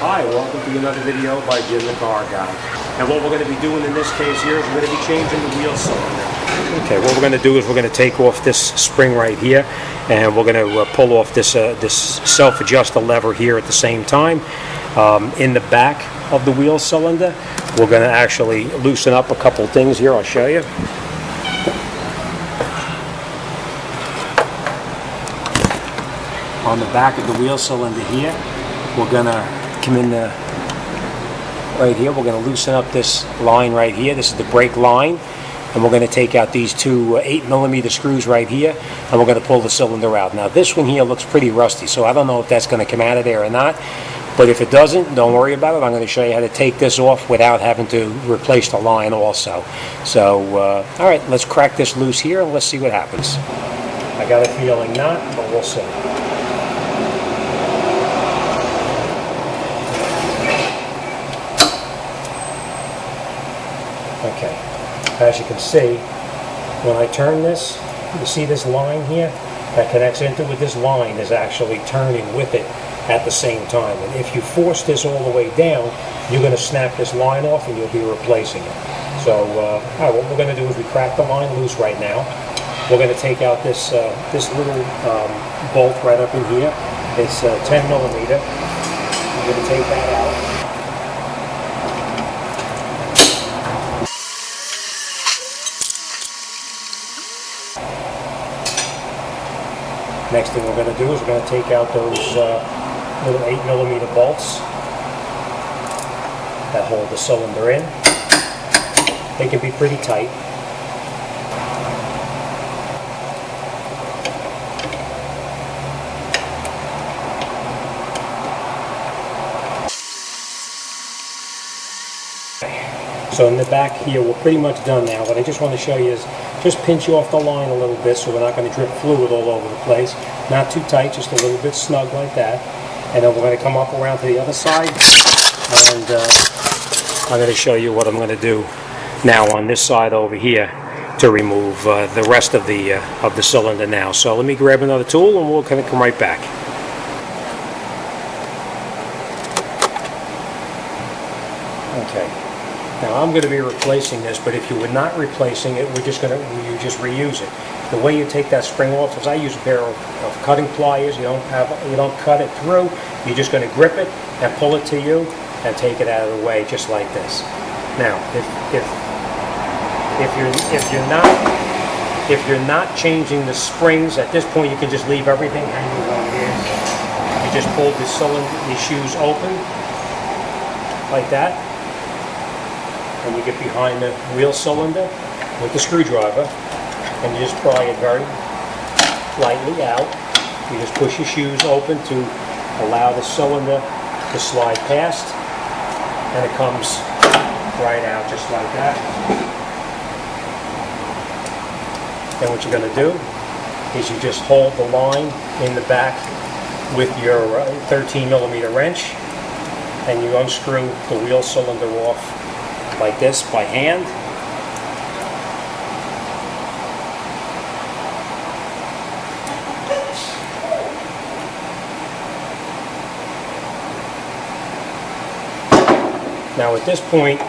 Hi, welcome to another video by Jimthecarguy. And what we're going to be doing in this case here is we're going to be changing the wheel cylinder. Okay, what we're going to do is we're going to take off this spring right here, and we're going to pull off this self-adjuster lever here at the same time. In the back of the wheel cylinder, we're going to actually loosen up a couple things here. I'll show you. On the back of the wheel cylinder here, we're going to come in right here. We're going to loosen up this line right here. This is the brake line, and we're going to take out these two 8mm screws right here, and we're going to pull the cylinder out. Now this one here looks pretty rusty, so I don't know if that's going to come out of there or not, but if it doesn't, don't worry about it. I'm going to show you how to take this off without having to replace the line also. So all right, let's crack this loose here and let's see what happens. I got a feeling not, but we'll see. Okay, as you can see, when I turn this, you see this line here that connects into it? This line is actually turning with it at the same time. And if you force this all the way down, you're going to snap this line off and you'll be replacing it. So, all right, what we're going to do is we crack the line loose right now. We're going to take out this little bolt right up in here. It's 10mm. We're going to take that out. Next thing we're going to do is we're going to take out those little 8mm bolts that hold the cylinder in. They can be pretty tight. So in the back here, we're pretty much done now. What I just want to show you is just pinch off the line a little bit so we're not going to drip fluid all over the place. Not too tight, just a little bit snug like that. And then we're going to come up around to the other side, and I'm going to show you what I'm going to do now on this side over here to remove the rest of the cylinder now. So let me grab another tool and we'll kind of come right back. Okay. Now I'm going to be replacing this, but if you were not replacing it, you just reuse it. The way you take that spring off is I use a pair of cutting pliers. You don't cut it through. You're just going to grip it and pull it to you and take it out of the way just like this. Now, if you're not changing the springs at this point, you can just leave everything hanging like this. You just pull the cylinder, the shoes open like that. And you get behind the wheel cylinder with the screwdriver, and you just pry it very lightly out. You just push your shoes open to allow the cylinder to slide past, and it comes right out just like that. Then what you're going to do is you just hold the line in the back with your 13mm wrench, and you unscrew the wheel cylinder off like this by hand. Now at this point,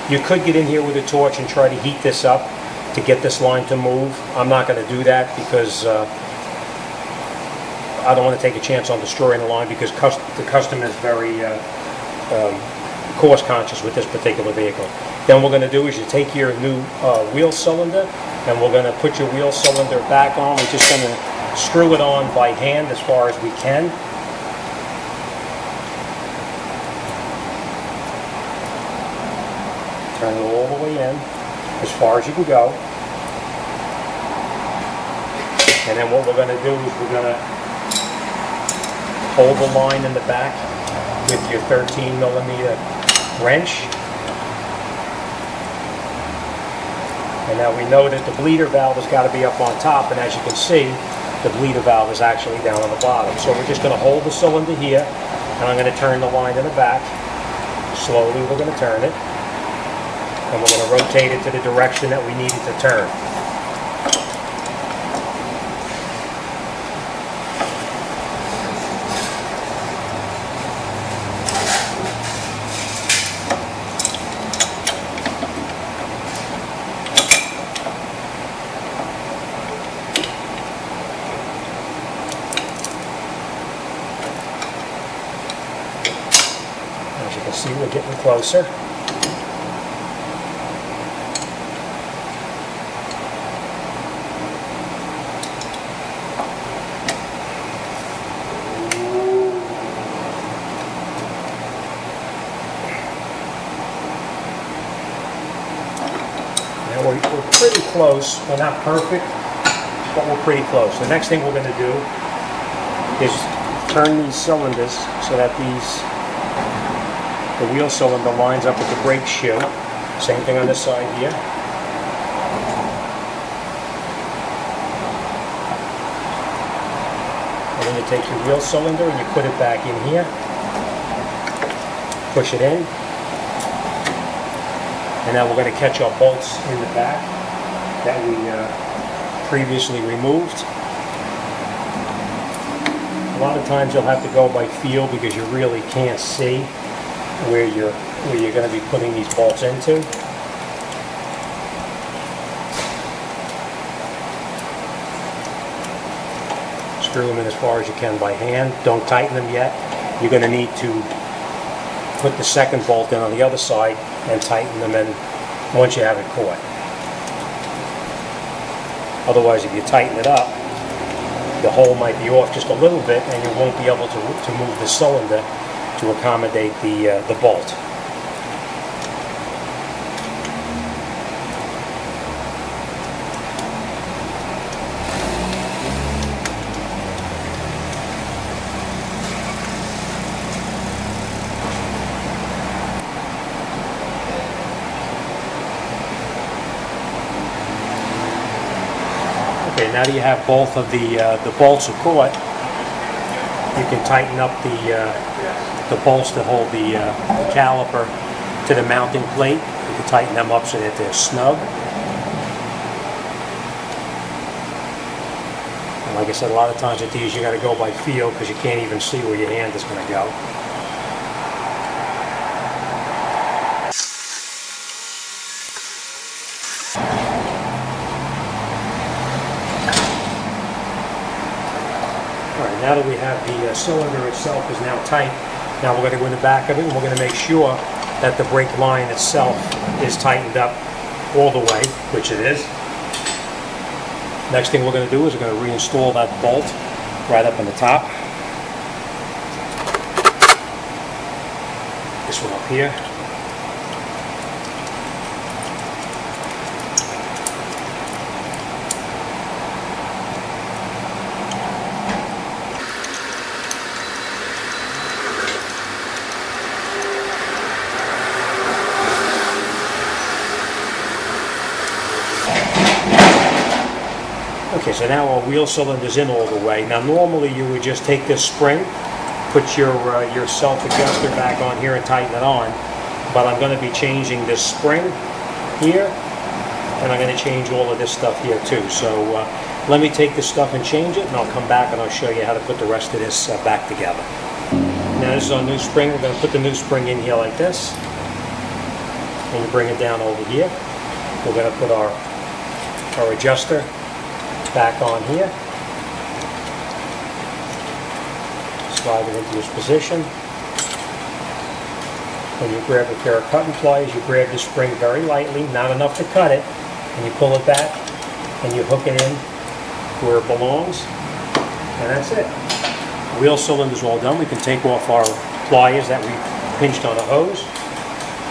you could get in here with a torch and try to heat this up to get this line to move. I'm not going to do that because I don't want to take a chance on destroying the line, because the customer is very cost conscious with this particular vehicle. Then what we're going to do is you take your new wheel cylinder, and we're going to put your wheel cylinder back on. We're just going to screw it on by hand as far as we can. Turn it all the way in as far as you can go. And then what we're going to do is we're going to hold the line in the back with your 13mm wrench. And now we know that the bleeder valve has got to be up on top, and as you can see, the bleeder valve is actually down on the bottom. So we're just going to hold the cylinder here, and I'm going to turn the line in the back. Slowly we're going to turn it, and we're going to rotate it to the direction that we need it to turn. See, we're getting closer. Now we're pretty close. We're not perfect, but we're pretty close. The next thing we're going to do is turn these cylinders so that the wheel cylinder lines up with the brake shoe. Same thing on this side here. And then you take your wheel cylinder and you put it back in here. Push it in. And now we're going to catch our bolts in the back that we previously removed. A lot of times you'll have to go by feel because you really can't see where you're going to be putting these bolts into. Screw them in as far as you can by hand. Don't tighten them yet. You're going to need to put the second bolt in on the other side and tighten them in once you have it caught. Otherwise, if you tighten it up, the hole might be off just a little bit and you won't be able to move the cylinder to accommodate the bolt. Okay, now that you have both of the bolts are caught, you can tighten up the bolts that hold the caliper to the mounting plate. You can tighten them up so that they're snug. And like I said, a lot of times with these you got to go by feel because you can't even see where your hand is going to go. Now that we have the cylinder itself is now tight, now we're going to go in the back of it and we're going to make sure that the brake line itself is tightened up all the way, which it is. Next thing we're going to do is we're going to reinstall that bolt right up on the top. This one up here. Okay, so now our wheel cylinder's in all the way. Now normally you would just take this spring, put your self-adjuster back on here and tighten it on. But I'm going to be changing this spring here, and I'm going to change all of this stuff here too. So let me take this stuff and change it, and I'll come back and I'll show you how to put the rest of this back together. Now this is our new spring. We're going to put the new spring in here like this, and you bring it down over here. We're going to put our adjuster back on here. Slide it into this position. When you grab a pair of cutting pliers, you grab the spring very lightly, not enough to cut it, and you pull it back and you hook it in where it belongs, and that's it. The wheel cylinder's all done. We can take off our pliers that we pinched on a hose.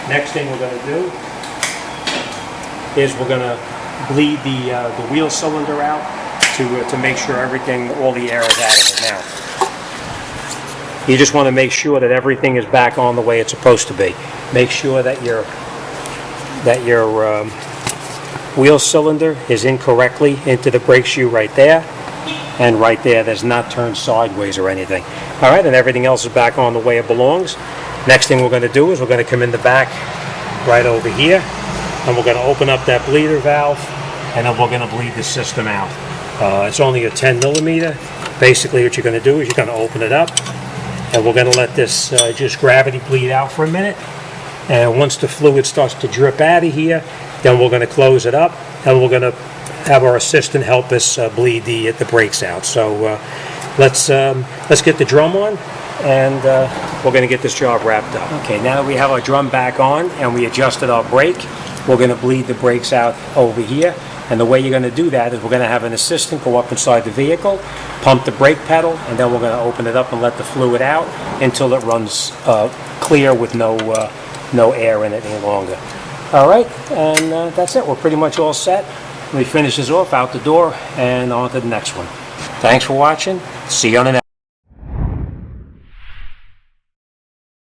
Next thing we're going to do is we're going to bleed the wheel cylinder out to make sure everything, all the air is out of it now. You just want to make sure that everything is back on the way it's supposed to be. Make sure that your wheel cylinder is in correctly into the brake shoe right there, and right there, there's not turned sideways or anything. All right, and everything else is back on the way it belongs. Next thing we're going to do is we're going to come in the back right over here, and we're going to open up that bleeder valve, and then we're going to bleed the system out. It's only a 10 millimeter. Basically what you're going to do is you're going to open it up, and we're going to let this just gravity bleed out for a minute. And once the fluid starts to drip out of here, then we're going to close it up, and we're going to have our assistant help us bleed the brakes out. So let's get the drum on, and we're going to get this job wrapped up. Okay, now that we have our drum back on and we adjusted our brake, we're going to bleed the brakes out over here. And the way you're going to do that is we're going to have an assistant go up inside the vehicle, pump the brake pedal, and then we're going to open it up and let the fluid out until it runs clear with no air in it any longer. All right, and that's it. We're pretty much all set. We finish this off, out the door, and on to the next one. Thanks for watching. See you on the next.